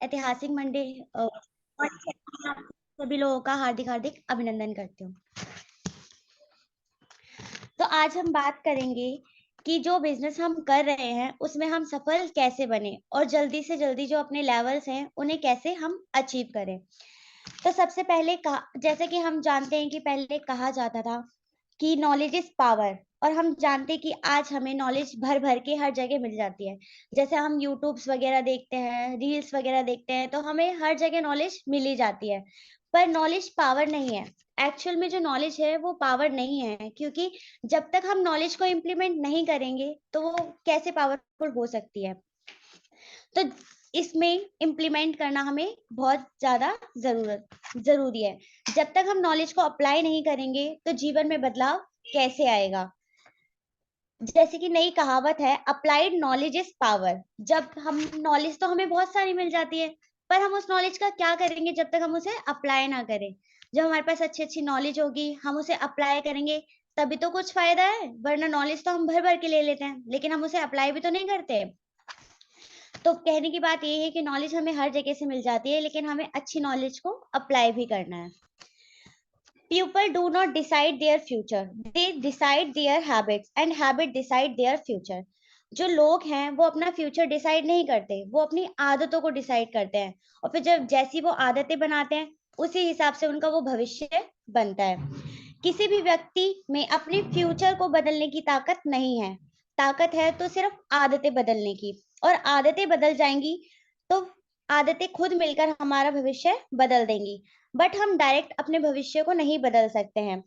ऐतिहासिक मंडे सभी लोगों का हार्दिक हार्दिक अभिनंदन करती हूँ। तो आज हम बात करेंगे कि जो बिजनेस हम कर रहे हैं उसमें हम सफल कैसे बने और जल्दी से जल्दी जो अपने लेवल्स हैं उन्हें कैसे हम अचीव करें। तो सबसे पहले जैसे कि हम जानते हैं कि पहले कहा जाता था कि नॉलेज इज पावर, और हम जानते हैं कि आज हमें नॉलेज भर भर के हर जगह मिल जाती है। जैसे हम यूट्यूब्स वगैरह देखते हैं, रील्स वगैरह देखते हैं, तो हमें हर जगह नॉलेज मिल ही जाती है। पर नॉलेज पावर नहीं है। एक्चुअल में जो नॉलेज है वो पावर नहीं है, क्योंकि जब तक हम नॉलेज को इम्प्लीमेंट नहीं करेंगे तो वो कैसे पावरफुल हो सकती है। तो इसमें इम्प्लीमेंट करना हमें बहुत ज्यादा जरूरी है। जब तक हम नॉलेज को अप्लाई नहीं करेंगे तो जीवन में बदलाव कैसे आएगा। जैसे कि नई कहावत है, अप्लाइड नॉलेज इज पावर। जब हम नॉलेज तो हमें बहुत सारी मिल जाती है, पर हम उस नॉलेज का क्या करेंगे जब तक हम उसे अप्लाई ना करें। जब हमारे पास अच्छी अच्छी नॉलेज होगी, हम उसे अप्लाई करेंगे, तभी तो कुछ फायदा है। वरना नॉलेज तो हम भर भर के ले लेते हैं, लेकिन हम उसे अप्लाई भी तो नहीं करते। तो कहने की बात ये है कि नॉलेज हमें हर जगह से मिल जाती है, लेकिन हमें अच्छी नॉलेज को अप्लाई भी करना है। People do not decide their future, they decide their habits and habit decide their future. जो लोग हैं वो अपना फ्यूचर डिसाइड नहीं करते, वो अपनी आदतों को डिसाइड करते हैं, और फिर जब जैसी वो आदतें बनाते हैं उसी हिसाब से उनका वो भविष्य बनता है। किसी भी व्यक्ति में अपने फ्यूचर को बदलने की ताकत नहीं है। ताकत है तो सिर्फ आदतें बदलने की, और आदतें बदल जाएंगी तो आदतें खुद मिलकर हमारा भविष्य बदल देंगी। बट हम डायरेक्ट अपने भविष्य को नहीं बदल सकते हैं।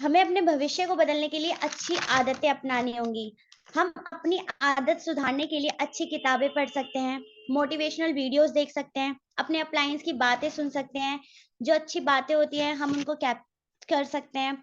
हमें अपने भविष्य को बदलने के लिए अच्छी आदतें अपनानी होंगी। हम अपनी आदत सुधारने के लिए अच्छी किताबें पढ़ सकते हैं, मोटिवेशनल वीडियोस देख सकते हैं, अपने अप्लायंस की बातें सुन सकते हैं। जो अच्छी बातें होती हैं हम उनको कैप कर सकते हैं।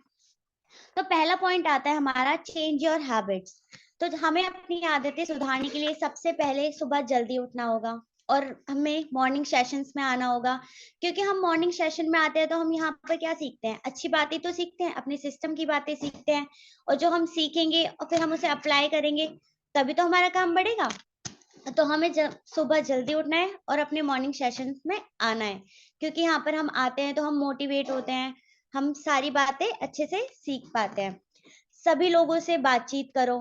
तो पहला पॉइंट आता है हमारा, चेंज योर हैबिट्स। तो हमें अपनी आदतें सुधारने के लिए सबसे पहले सुबह जल्दी उठना होगा, और हमें मॉर्निंग सेशंस में आना होगा। क्योंकि हम मॉर्निंग सेशन में आते हैं तो हम यहाँ पर क्या सीखते हैं, अच्छी बातें तो सीखते हैं, अपने सिस्टम की बातें सीखते हैं। और जो हम सीखेंगे और फिर हम उसे अप्लाई करेंगे, तभी तो हमारा काम बढ़ेगा। तो हमें सुबह जल्दी उठना है और अपने मॉर्निंग सेशन में आना है, क्योंकि यहाँ पर हम आते हैं तो हम मोटिवेट होते हैं, हम सारी बातें अच्छे से सीख पाते हैं। सभी लोगों से बातचीत करो।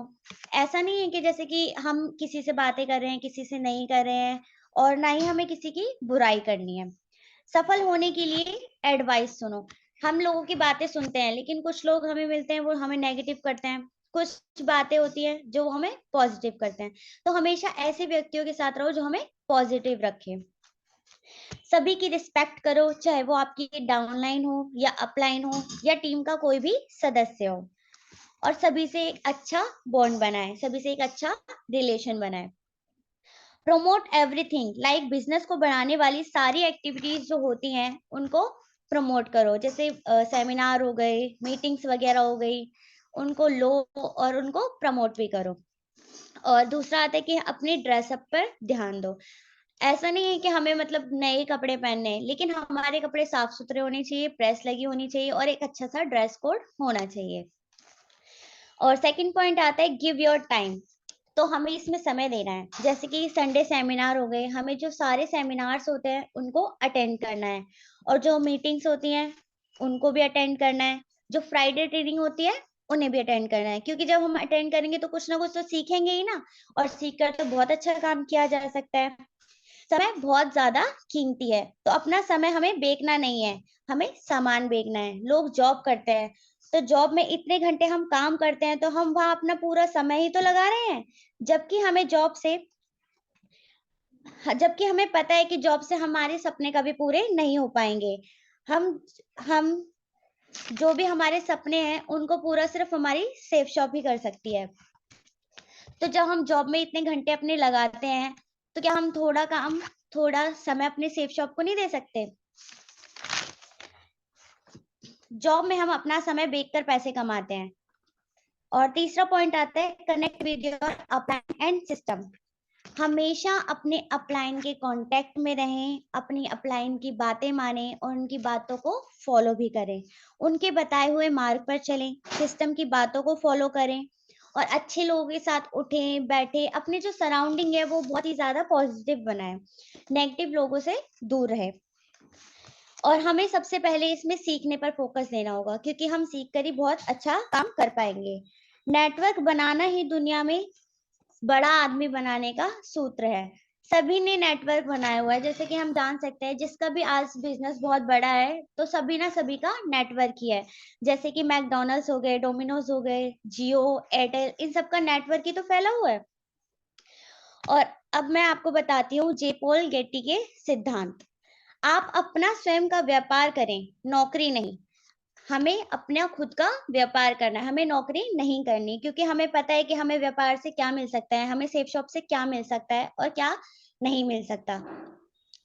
ऐसा नहीं है कि जैसे कि हम किसी से बातें कर रहे हैं, किसी से नहीं कर रहे हैं, और ना ही हमें किसी की बुराई करनी है। सफल होने के लिए एडवाइस सुनो। हम लोगों की बातें सुनते हैं, लेकिन कुछ लोग हमें मिलते हैं वो हमें नेगेटिव करते हैं, कुछ बातें होती हैं जो वो हमें पॉजिटिव करते हैं। तो हमेशा ऐसे व्यक्तियों के साथ रहो जो हमें पॉजिटिव रखें। सभी की रिस्पेक्ट करो, चाहे वो आपकी डाउनलाइन हो या अपलाइन हो या टीम का कोई भी सदस्य हो। और सभी से एक अच्छा बॉन्ड बनाए, सभी से एक अच्छा रिलेशन बनाए। प्रमोट एवरीथिंग, लाइक बिजनेस को बढ़ाने वाली सारी एक्टिविटीज जो होती हैं उनको प्रमोट करो। जैसे सेमिनार हो गए, मीटिंग्स वगैरह हो गई, उनको लो और उनको प्रमोट भी करो। और दूसरा आता है कि अपने ड्रेसअप पर ध्यान दो। ऐसा नहीं है कि हमें मतलब नए कपड़े पहनने हैं, लेकिन हमारे कपड़े साफ सुथरे होने चाहिए, प्रेस लगी होनी चाहिए, और एक अच्छा सा ड्रेस कोड होना चाहिए। और सेकंड पॉइंट आता है गिव योर टाइम। तो हमें इसमें समय देना है। जैसे कि संडे सेमिनार हो गए, हमें जो सारे सेमिनार्स होते हैं उनको अटेंड करना है, और जो मीटिंग्स होती हैं उनको भी अटेंड करना है। जो फ्राइडे ट्रेनिंग होती है उन्हें भी अटेंड करना है, क्योंकि जब हम अटेंड करेंगे तो कुछ ना कुछ तो सीखेंगे ही ना, और सीख कर तो बहुत अच्छा काम किया जा सकता है। समय बहुत ज्यादा कीमती है, तो अपना समय हमें बेचना नहीं है, हमें सामान बेचना है। लोग जॉब करते हैं, तो जॉब में इतने घंटे हम काम करते हैं तो हम वहां अपना पूरा समय ही तो लगा रहे हैं। जबकि हमें जॉब से जबकि हमें पता है कि जॉब से हमारे सपने कभी पूरे नहीं हो पाएंगे। हम हम जो भी हमारे सपने हैं उनको पूरा सिर्फ हमारी सेफ शॉप ही कर सकती है। तो जब हम जॉब में इतने घंटे अपने लगाते हैं, तो क्या हम थोड़ा समय अपने सेफ शॉप को नहीं दे सकते। जॉब में हम अपना समय बेचकर पैसे कमाते हैं। और तीसरा पॉइंट आता है connect with your upline and system. हमेशा अपने अपलाइन के कांटेक्ट में रहें, अपनी अपलाइन की बातें माने और उनकी बातों को फॉलो भी करें। उनके बताए हुए मार्ग पर चलें, सिस्टम की बातों को फॉलो करें, और अच्छे लोगों के साथ उठें, बैठें, अपनी जो सराउंडिंग है वो बहुत ही ज़्यादा पॉजिटिव बनाएँ, नेगेटिव लोगों से दूर रहें। और हमें सबसे पहले इसमें सीखने पर फोकस देना होगा, क्योंकि हम सीख कर ही बहुत अच्छा काम कर पाएँगे। नेटवर्क बनाना ही दुनिया में बड़ा आदमी बनाने का सूत्र है। सभी ने नेटवर्क बनाया हुआ है, जैसे कि हम जान सकते हैं जिसका भी आज बिज़नेस बहुत बड़ा है, तो सभी ना सभी का नेटवर्क ही है। जैसे कि मैकडॉनल्ड्स हो गए, डोमिनोज़ हो गए, जियो, एयरटेल, इन सब का नेटवर्क ही तो फैला हुआ है। और अब मैं आपको बताती हूँ जे पॉल गेटी के सिद्धांत। आप अपना स्वयं का व्यापार करें, नौकरी नहीं। हमें अपना खुद का व्यापार करना है, हमें नौकरी नहीं करनी, क्योंकि हमें पता है कि हमें व्यापार से क्या मिल सकता है, हमें सेफ शॉप से क्या मिल सकता है और क्या नहीं मिल सकता।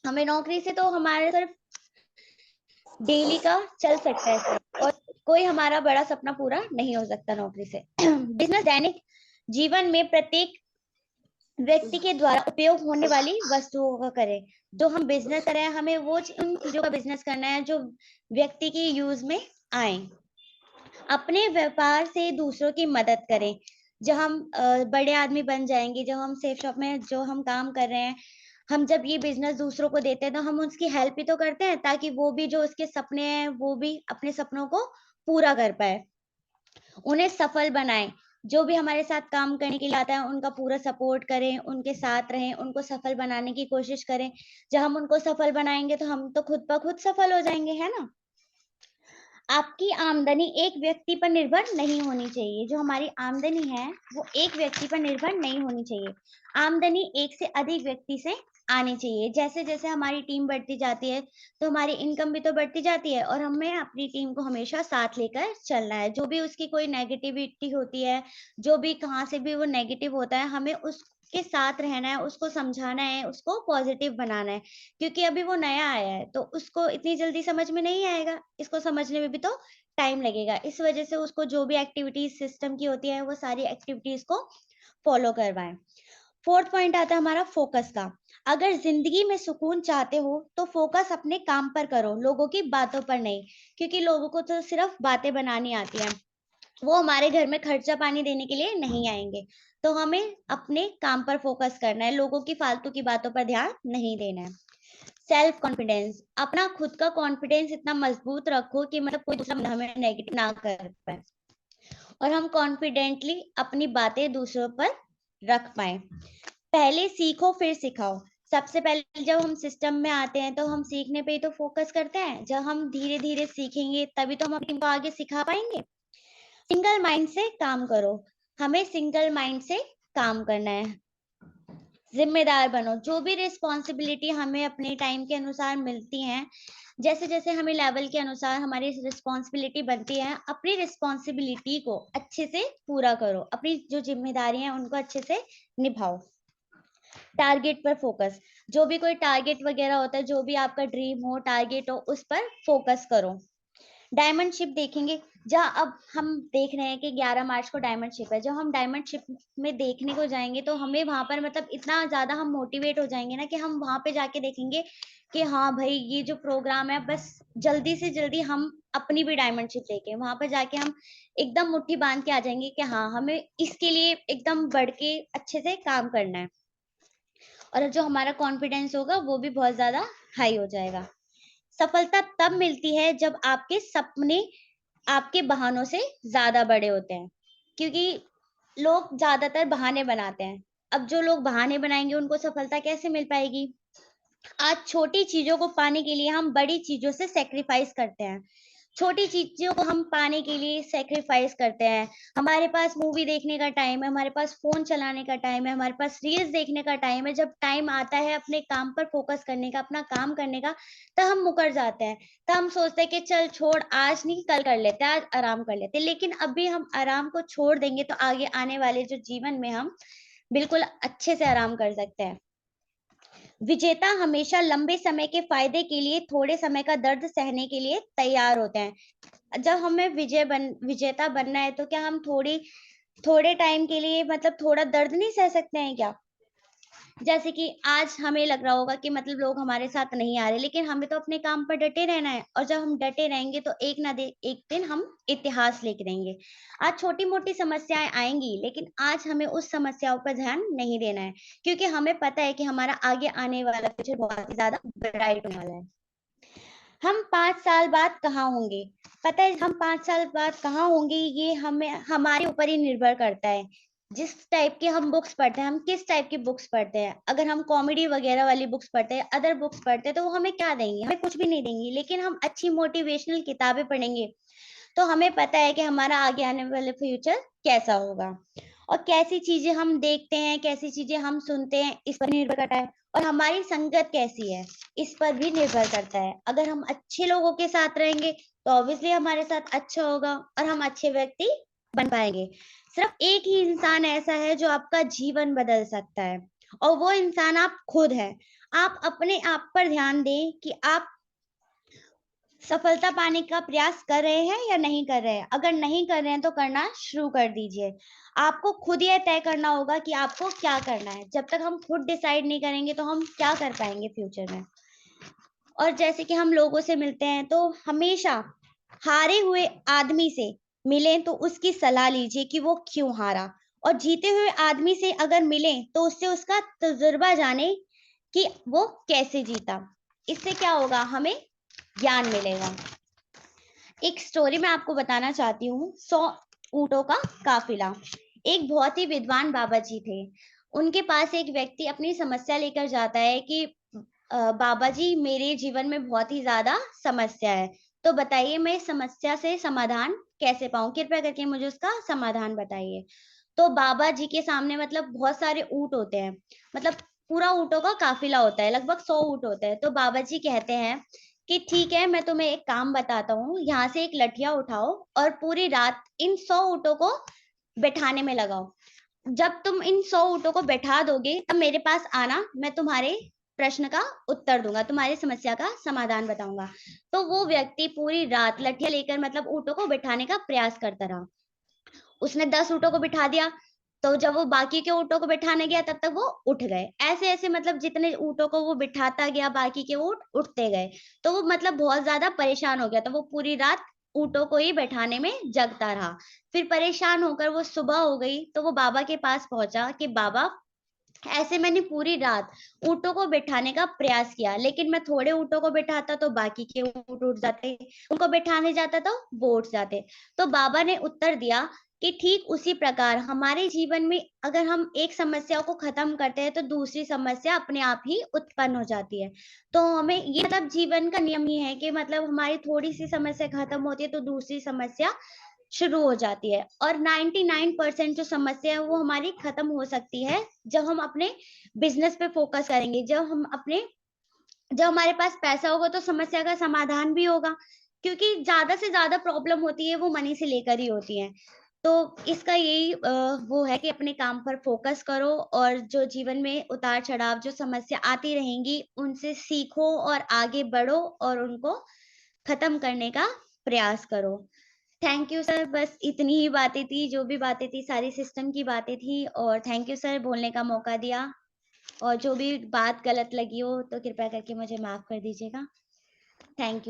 हमें नौकरी से तो हमारे सिर्फ डेली का चल सकता है सिर्फ, और कोई हमारा बड़ा सपना पूरा नहीं हो सकता नौकरी से। बिज़नेस दैनिक जीवन में प्रत्येक व्यक्ति के द्वारा उपयोग होने वाली वस्तुओं का करें। जो हम बिज़नेस कर रहे हैं, हमें वो उन चीज़ों का बिज़नेस करना है जो व्यक्ति की यूज़ में आएँ। अपने व्यापार से दूसरों की मदद करें। जब हम बड़े आदमी बन जाएँगे, जब हम सेफ शॉप में जो हम काम कर रहे हैं, हम जब ये बिज़नेस दूसरों को देते हैं, तो हम उसकी हेल्प ही तो करते हैं, ताकि वो भी जो उसके सपने हैं, वो भी अपने सपनों को पूरा कर पाए। उन्हें सफल बनाएँ। जो भी हमारे साथ काम करने के लिए आता है, उनका पूरा सपोर्ट करें, उनके साथ रहें, उनको सफल बनाने की कोशिश करें। जब हम उनको सफल बनाएँगे, तो हम तो खुद ब खुद सफल हो जाएँगे, है ना? आपकी आमदनी एक व्यक्ति पर निर्भर नहीं होनी चाहिए। जो हमारी आमदनी है, वो एक व्यक्ति पर निर्भर नहीं होनी चाहिए। आमदनी एक से अधिक व्यक्ति से आनी चाहिए। जैसे-जैसे हमारी टीम बढ़ती जाती है, तो हमारी इनकम भी तो बढ़ती जाती है, और हमें अपनी टीम को हमेशा साथ लेकर चलना है। जो भी उसकी कोई नेगेटिविटी होती है, जो भी कहाँ से भी वो नेगेटिव होता है, हमें उसके साथ रहना है, उसको समझाना है, उसको पॉजिटिव बनाना है। क्योंकि अभी वो नया आया है, तो उसको इतनी जल्दी समझ में नहीं आएगा, इसको समझने में भी तो टाइम लगेगा। इस वजह से उसको जो भी एक्टिविटीज़ सिस्टम की होती है, वो सारी एक्टिविटीज़ को फॉलो करवाएँ। 4th पॉइंट आता है हमारा फोकस का। अगर ज़िंदगी में सुकून चाहते हो, तो फोकस अपने काम पर करो, लोगों की बातों पर नहीं। क्योंकि लोगों को तो सिर्फ़ बातें बनानी आती हैं। वो हमारे घर में खर्चा पानी देने के लिए नहीं आएँगे। तो हमें अपने काम पर फोकस करना है, लोगों की फालतू की बातों पर ध्यान नहीं देना है। सेल्फ कॉन्फिडेंस, अपना खुद का कॉन्फिडेंस इतना मजबूत रखो कि मतलब कोई दूसरा बंदा हमें नेगेटिव ना कर पाए, और हम कॉन्फिडेंटली अपनी बातें दूसरों पर रख पाए। पहले सीखो फिर सिखाओ। सबसे पहले जब हम सिस्टम में आते हैं, तो हम सीखने पे ही तो फोकस करते हैं। जब हम धीरे धीरे सीखेंगे, तभी तो हम अपनी टीम को आगे सिखा पाएंगे। सिंगल माइंड से काम करो। हमें सिंगल माइंड से काम करना है। ज़िम्मेदार बनो। जो भी रिस्पॉन्सिबिलिटी हमें अपने टाइम के अनुसार मिलती हैं, जैसे-जैसे हमें लेवल के अनुसार हमारी रिस्पॉन्सिबिलिटी बनती है, अपनी रिस्पॉन्सिबिलिटी को अच्छे से पूरा करो। अपनी जो ज़िम्मेदारियाँ हैं, उनको अच्छे से निभाओ। टारगेट पर फोकस। जो भी कोई टारगेट वगैरह होता है, जो भी आपका ड्रीम हो, टारगेट हो, उस पर फोकस करो। डायमंड शिप देखेंगे, जहाँ अब हम देख रहे हैं कि 11 मार्च को डायमंड शिप है। जब हम डायमंड शिप में देखने को जाएँगे, तो हमें वहाँ पर मतलब इतना ज़्यादा हम मोटिवेट हो जाएँगे ना, कि हम वहाँ पे जाके देखेंगे कि हाँ भाई, ये जो प्रोग्राम है, बस जल्दी से जल्दी हम अपनी भी डायमंड शिप देखें। वहाँ पर जाके हम एकदम मुट्ठी बाँध के आ जाएँगे कि हाँ, हमें इसके लिए एकदम बढ़ के अच्छे से काम करना है। और जो हमारा कॉन्फिडेंस होगा, वो भी बहुत ज़्यादा हाई हो जाएगा। सफलता तब मिलती है जब आपके सपने आपके बहानों से ज़्यादा बड़े होते हैं, क्योंकि लोग ज़्यादातर बहाने बनाते हैं। अब जो लोग बहाने बनाएँगे, उनको सफलता कैसे मिल पाएगी? आज छोटी चीज़ों को पाने के लिए हम बड़ी चीज़ों से सैक्रिफाइस करते हैं। छोटी चीज़ों को हम पाने के लिए सैक्रिफाइस करते हैं। हमारे पास मूवी देखने का टाइम है, हमारे पास फ़ोन चलाने का टाइम है, हमारे पास रील्स देखने का टाइम है। जब टाइम आता है अपने काम पर फ़ोकस करने का, अपना काम करने का, तब हम मुकर जाते हैं। तब हम सोचते हैं कि चल छोड़, आज नहीं कल कर लेते हैं, आज आराम कर लेते हैं। लेकिन अभी हम आराम को छोड़ देंगे, तो आगे आने वाले जो जीवन में हम बिल्कुल अच्छे से आराम कर सकते हैं। विजेता हमेशा लंबे समय के फायदे के लिए थोड़े समय का दर्द सहने के लिए तैयार होते हैं। जब हमें विजेता बनना है, तो क्या हम थोड़े टाइम के लिए मतलब थोड़ा दर्द नहीं सह सकते हैं क्या? जैसे कि आज हमें लग रहा होगा कि मतलब लोग हमारे साथ नहीं आ रहे, लेकिन हमें तो अपने काम पर डटे रहना है, और जब हम डटे रहेंगे तो एक दिन हम इतिहास लिख देंगे। आज छोटी-मोटी समस्याएँ आएँगी, लेकिन आज हमें उस समस्याओं पर ध्यान नहीं देना है, क्योंकि हमें पता है कि हमारा आगे आने वाला फ्यूचर बहुत ही ज़्यादा ब्राइट होने वाला है। हम 5 साल बाद कहाँ होंगे? पता है हम 5 साल बाद कहाँ होंगे, ये हमें हमारे ऊपर ही निर्भर करता है। जिस टाइप की हम बुक्स पढ़ते हैं, हम किस टाइप की बुक्स पढ़ते हैं। अगर हम कॉमेडी वगैरह वाली बुक्स पढ़ते हैं, अदर बुक्स पढ़ते हैं, तो वो हमें क्या देंगी? हमें कुछ भी नहीं देंगी। लेकिन हम अच्छी मोटिवेशनल किताबें पढ़ेंगे, तो हमें पता है कि हमारा आगे आने वाला फ्यूचर कैसा होगा। और कैसी चीज़ें हम देखते हैं, कैसी चीज़ें हम सुनते हैं, इस पर निर्भर करता है। और हमारी संगत कैसी है, इस पर भी निर्भर करता है। अगर हम अच्छे लोगों के साथ रहेंगे, तो ऑब्वियसली हमारे साथ अच्छा होगा और हम अच्छे व्यक्ति बन पाएँगे। सिर्फ़ एक ही इंसान ऐसा है जो आपका जीवन बदल सकता है, और वो इंसान आप खुद हैं। आप अपने आप पर ध्यान दें कि आप सफलता पाने का प्रयास कर रहे हैं या नहीं कर रहे हैं? अगर नहीं कर रहे हैं तो करना शुरू कर दीजिए। आपको खुद यह तय करना होगा कि आपको क्या करना है। जब तक हम खुद डिसाइड नहीं करेंगे तो हम क्या कर पाएँगे फ्यूचर में। और जैसे कि हम लोगों से मिलते हैं तो हमेशा हारे हुए आदमी से मिलें तो उसकी सलाह लीजिए कि वो क्यों हारा, और जीते हुए आदमी से अगर मिलें तो उससे उसका तजुर्बा जाने कि वो कैसे जीता। इससे क्या होगा, हमें ज्ञान मिलेगा। एक स्टोरी मैं आपको बताना चाहती हूँ। 100 ऊँटों का काफ़िला। एक बहुत ही विद्वान बाबा जी थे। उनके पास एक व्यक्ति अपनी समस्या लेकर जाता है कि बाबा जी, मेरे जीवन में बहुत ही ज़्यादा समस्या है। तो बताइए मैं इस समस्या से समाधान कैसे पाऊँ? कृपया करके मुझे उसका समाधान बताइए। तो बाबा जी के सामने मतलब बहुत सारे ऊँट होते हैं। मतलब पूरा ऊँटों का काफ़िला होता है, लगभग 100 ऊँट होते हैं। तो बाबा जी कहते हैं कि ठीक है, मैं तुम्हें एक काम बताता हूँ, यहाँ से एक लठिया उठाओ और पूरी रात इन 100 ऊँटों को बैठाने में लगाओ। जब तुम इन 100 ऊँटों को बैठा दोगे, तब मेरे पास आना, मैं तुम्हारे प्रश्न का उत्तर दूँगा, तुम्हारी समस्या का समाधान बताऊँगा। तो वो व्यक्ति पूरी रात लठिया लेकर मतलब ऊँटों को बैठाने का प्रयास करता रहा। उसने 10 ऊँटों को बिठा दिया, तो जब वो बाकी के ऊँटों को बिठाने गया तब तक वो उठ गए। ऐसे-ऐसे मतलब जितने ऊँटों को वो बिठाता गया, बाकी के ऊँट उठते गए। तो वो मतलब बहुत ज़्यादा परेशान हो गया, तो वो पूरी रात ऊँटों को ही बैठाने में जगता रहा। फिर परेशान होकर वो सुबह हो गई, तो वो बाबा के पास पहुँचा कि बाबा, ऐसे मैंने पूरी रात ऊँटों को बिठाने का प्रयास किया, लेकिन मैं थोड़े ऊँटों को बिठाता तो बाकी के ऊँट उठ जाते, उनको बिठाने जाता तो वो उठ जाते। तो बाबा ने उत्तर दिया कि ठीक उसी प्रकार हमारे जीवन में अगर हम एक समस्या को खत्म करते हैं तो दूसरी समस्या अपने आप ही उत्पन्न हो जाती है। तो हमें ये मतलब जीवन का नियम ही है कि मतलब हमारी थोड़ी-सी समस्या खत्म होती है तो दूसरी समस्या शुरू हो जाती है, और 99% जो समस्या है वो हमारी खत्म हो सकती है जब हम अपने बिजनेस पे फोकस करेंगे, जब हमारे पास पैसा होगा तो समस्या का समाधान भी होगा, क्योंकि ज्यादा से ज्यादा प्रॉब्लम होती है वो मनी से लेकर ही होती है। तो इसका यही वो है कि अपने काम पर फोकस करो, और जो जीवन में उतार चढ़ाव जो समस्या आती रहेंगी उनसे सीखो और आगे बढ़ो और उनको खत्म करने का प्रयास करो। थैंक यू सर, बस इतनी ही बातें थी, जो भी बातें थी सारी सिस्टम की बातें थी, और थैंक यू सर बोलने का मौका दिया, और जो भी बात गलत लगी हो तो कृपया करके मुझे माफ़ कर दीजिएगा। Thank you.